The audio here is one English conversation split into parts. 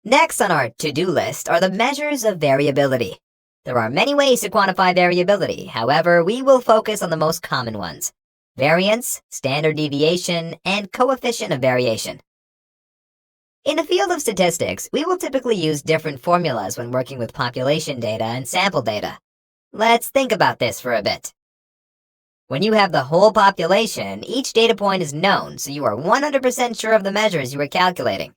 Next on our to-do list are the measures of variability. There are many ways to quantify variability, however, we will focus on the most common ones: variance, standard deviation, and coefficient of variation. In the field of statistics, we will typically use different formulas when working with population data and sample data. Let's think about this for a bit. When you have the whole population, each data point is known, so you are 100% sure of the measures you are calculating.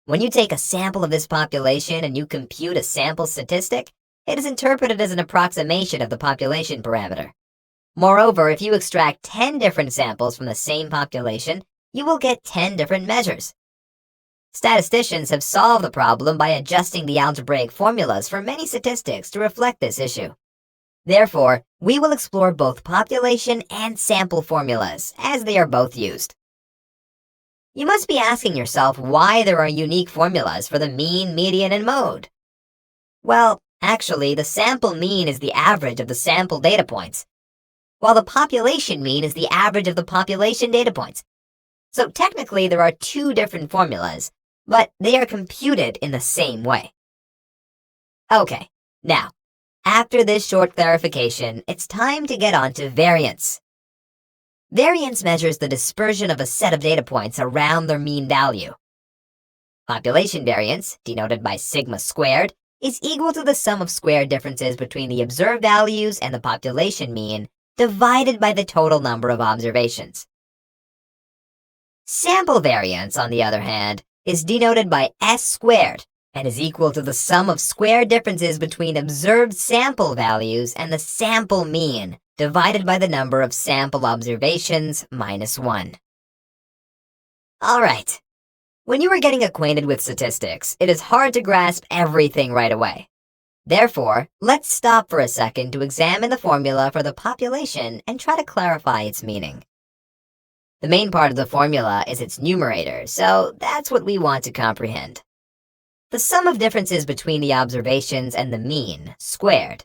When you take a sample of this population and you compute a sample statistic, it is interpreted as an approximation of the population parameter. Moreover, if you extract 10 different samples from the same population, you will get 10 different measures. Statisticians have solved the problem by adjusting the algebraic formulas for many statistics to reflect this issue. Therefore, we will explore both population and sample formulas, as they are both used. You must be asking yourself why there are unique formulas for the mean, median, and mode. Well, actually, the sample mean is the average of the sample data points, while the population mean is the average of the population data points. So technically, there are two different formulas, but they are computed in the same way. Okay, now, after this short clarification, it's time to get on to variance. Variance measures the dispersion of a set of data points around their mean value. Population variance, denoted by sigma squared, is equal to the sum of squared differences between the observed values and the population mean divided by the total number of observations. Sample variance, on the other hand, is denoted by S squared and is equal to the sum of square differences between observed sample values and the sample mean divided by the number of sample observations minus 1. Alright, when you are getting acquainted with statistics, it is hard to grasp everything right away. Therefore, let's stop for a second to examine the formula for the population and try to clarify its meaning. The main part of the formula is its numerator, so that's what we want to comprehend. The sum of differences between the observations and the mean, squared.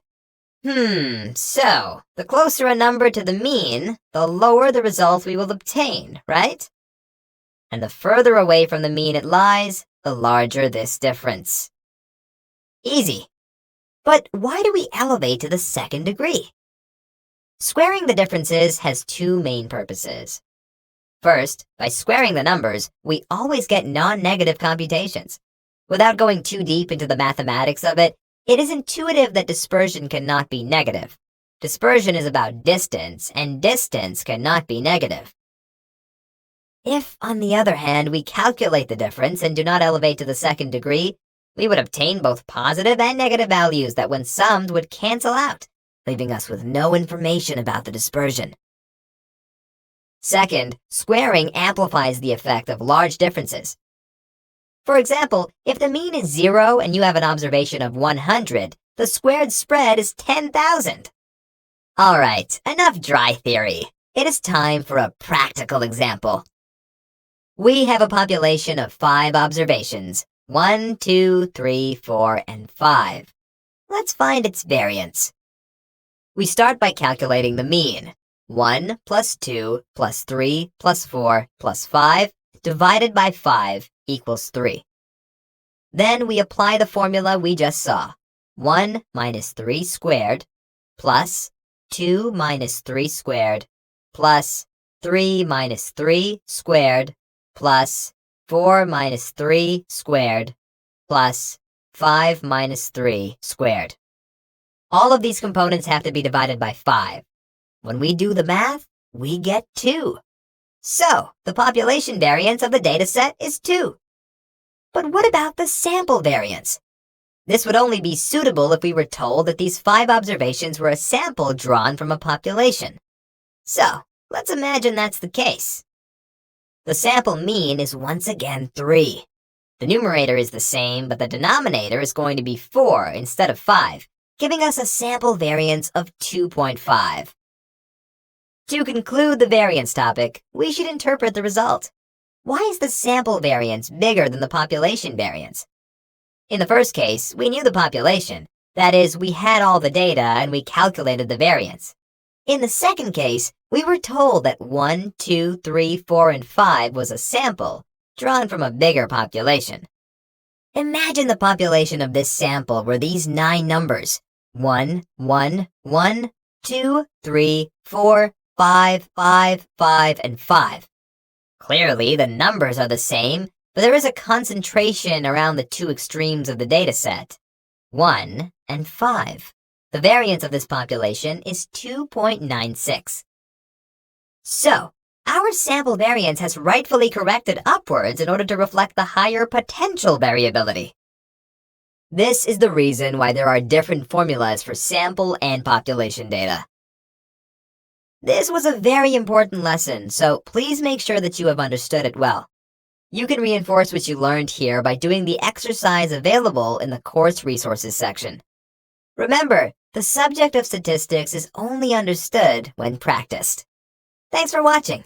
So, the closer a number to the mean, the lower the result we will obtain, right? And the further away from the mean it lies, the larger this difference. Easy. But why do we elevate to the second degree? Squaring the differences has two main purposes. First, by squaring the numbers, we always get non-negative computations. Without going too deep into the mathematics of it, it is intuitive that dispersion cannot be negative. Dispersion is about distance, and distance cannot be negative. If, on the other hand, we calculate the difference and do not elevate to the second degree, we would obtain both positive and negative values that when summed would cancel out, leaving us with no information about the dispersion. Second, squaring amplifies the effect of large differences. For example, if the mean is 0 and you have an observation of 100, the squared spread is 10,000. Alright, enough dry theory. It is time for a practical example. We have a population of 5 observations, 1, 2, 3, 4, and 5. Let's find its variance. We start by calculating the mean. 1 plus 2 plus 3 plus 4 plus 5 divided by 5 equals 3. Then we apply the formula we just saw. 1 minus 3 squared plus 2 minus 3 squared plus 3 minus 3 squared plus 4 minus 3 squared plus 5 minus 3 squared. All of these components have to be divided by 5. When we do the math, we get 2. So, the population variance of the dataset is 2. But what about the sample variance? This would only be suitable if we were told that these 5 observations were a sample drawn from a population. So, let's imagine that's the case. The sample mean is once again 3. The numerator is the same, but the denominator is going to be 4 instead of 5, giving us a sample variance of 2.5. To conclude the variance topic, we should interpret the result. Why is the sample variance bigger than the population variance? In the first case, we knew the population. That is, we had all the data and we calculated the variance. In the second case, we were told that 1, 2, 3, 4, and 5 was a sample, drawn from a bigger population. Imagine the population of this sample were these 9 numbers: 1, 1, 1, 2, 3, 4, 5, 5, 5, and 5. Clearly, the numbers are the same, but there is a concentration around the two extremes of the dataset, 1 and 5. The variance of this population is 2.96. So, our sample variance has rightfully corrected upwards in order to reflect the higher potential variability. This is the reason why there are different formulas for sample and population data. This was a very important lesson, so please make sure that you have understood it well. You can reinforce what you learned here by doing the exercise available in the course resources section. Remember, the subject of statistics is only understood when practiced. Thanks for watching.